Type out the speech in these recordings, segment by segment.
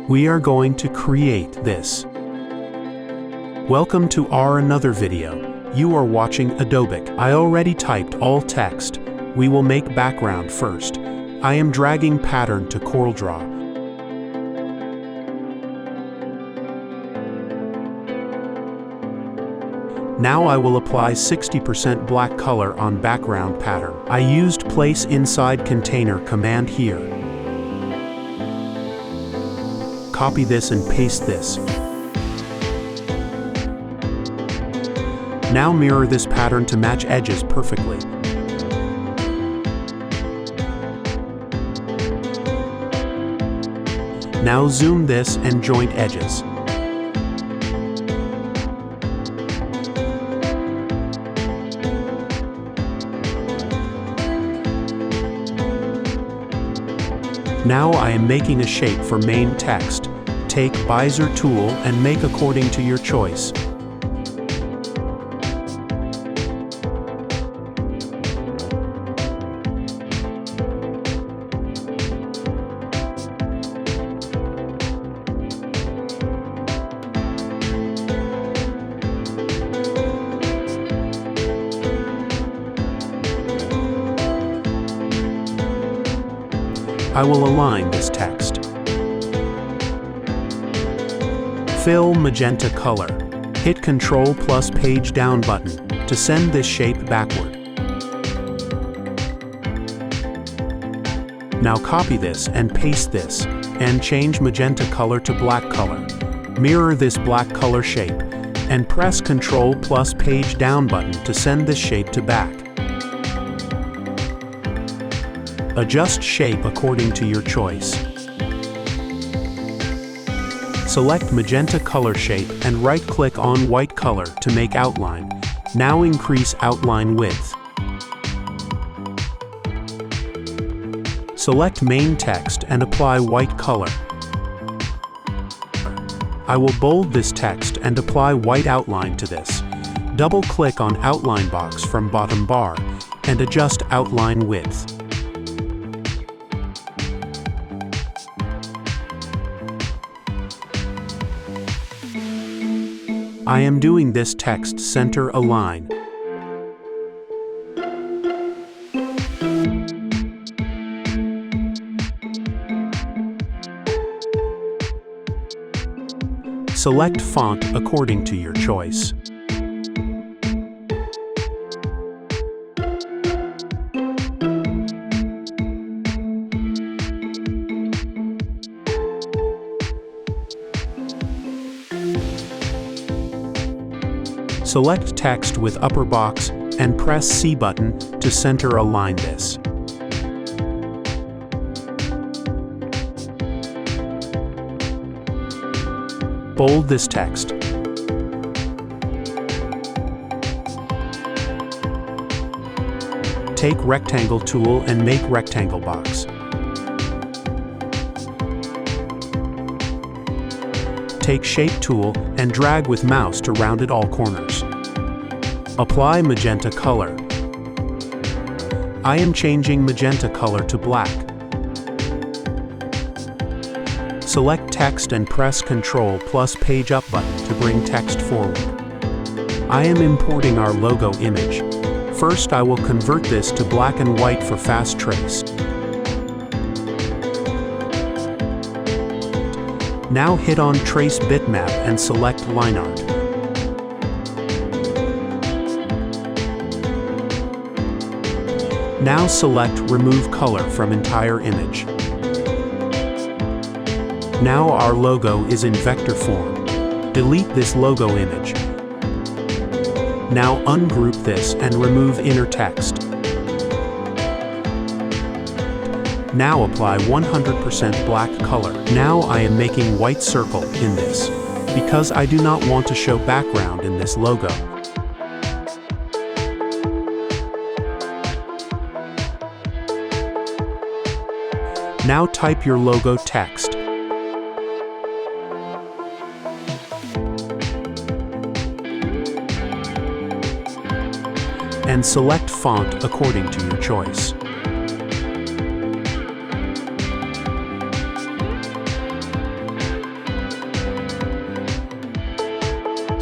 We are going to create this. Welcome to our another video. You are watching adobic. I already typed all text. We will make background first. I am dragging pattern to CorelDraw. Now I will apply 60% black color on background pattern. I used place inside container command here. Copy this and paste this. Now mirror this pattern to match edges perfectly. Now zoom this and joint edges. Now I am making a shape for main text. Take Bezier tool and make according to your choice. I will align this text. Fill magenta color. Hit Ctrl plus page down button to send this shape backward. Now copy this and paste this and change magenta color to black color. Mirror this black color shape and press Ctrl plus page down button to send this shape to back. Adjust shape according to your choice. Select magenta color shape and right-click on white color to make outline. Now increase outline width. Select main text and apply white color. I will bold this text and apply white outline to this. Double-click on outline box from bottom bar and adjust outline width. I am doing this text center align. Select font according to your choice. Select text with upper box and press C button to center align this. Bold this text. Take rectangle tool and make rectangle box. Take shape tool and drag with mouse to round it all corners. Apply magenta color. I am changing magenta color to black. Select text and press Ctrl plus page up button to bring text forward. I am importing our logo image. First, I will convert this to black and white for fast trace. Now hit on Trace Bitmap and select Line Art. Now select Remove Color from entire image. Now our logo is in vector form. Delete this logo image. Now ungroup this and remove inner text. Now apply 100% black color. Now I am making white circle in this, because I do not want to show background in this logo. Now type your logo text. And select font according to your choice.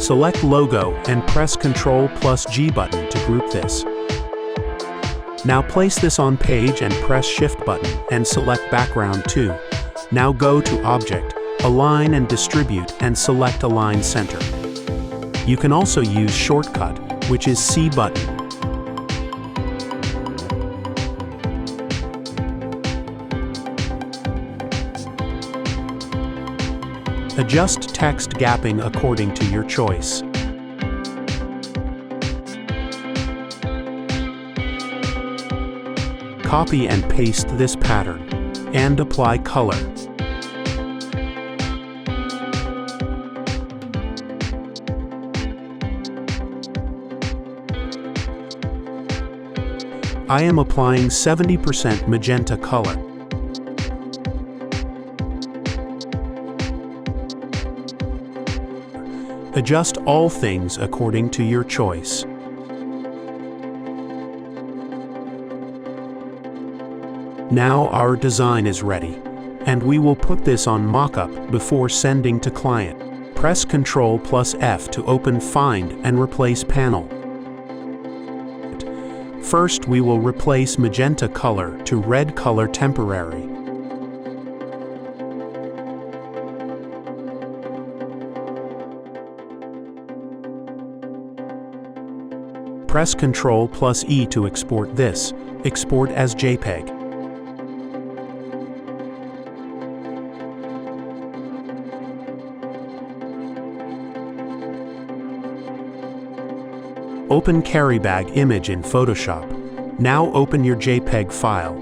Select Logo and press Ctrl+G button to group this. Now place this on page and press Shift button and select Background 2. Now go to Object, Align and Distribute and select Align Center. You can also use Shortcut, which is C button. Adjust text gapping according to your choice. Copy and paste this pattern, and apply color. I am applying 70% magenta color. Adjust all things according to your choice. Now our design is ready, and we will put this on mockup before sending to client. Press Ctrl+F to open Find and Replace panel. First, we will replace magenta color to red color temporary. Press Ctrl+E to export this. Export as JPEG. Open Carry Bag image in Photoshop. Now open your JPEG file.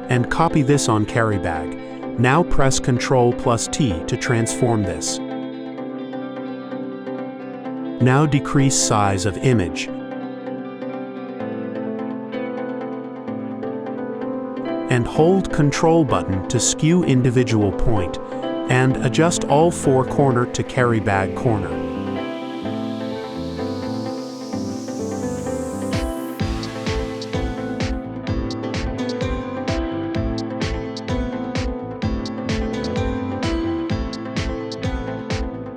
And copy this on Carry Bag. Now press Ctrl+T to transform this. Now decrease size of image. And hold Control button to skew individual point, and adjust all four corner to Carry Bag corner.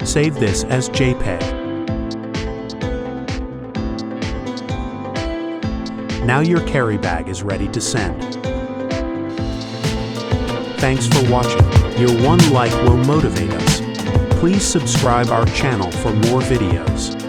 Save this as JPEG. Now your Carry Bag is ready to send. Thanks for watching. Your one like will motivate us. Please subscribe our channel for more videos.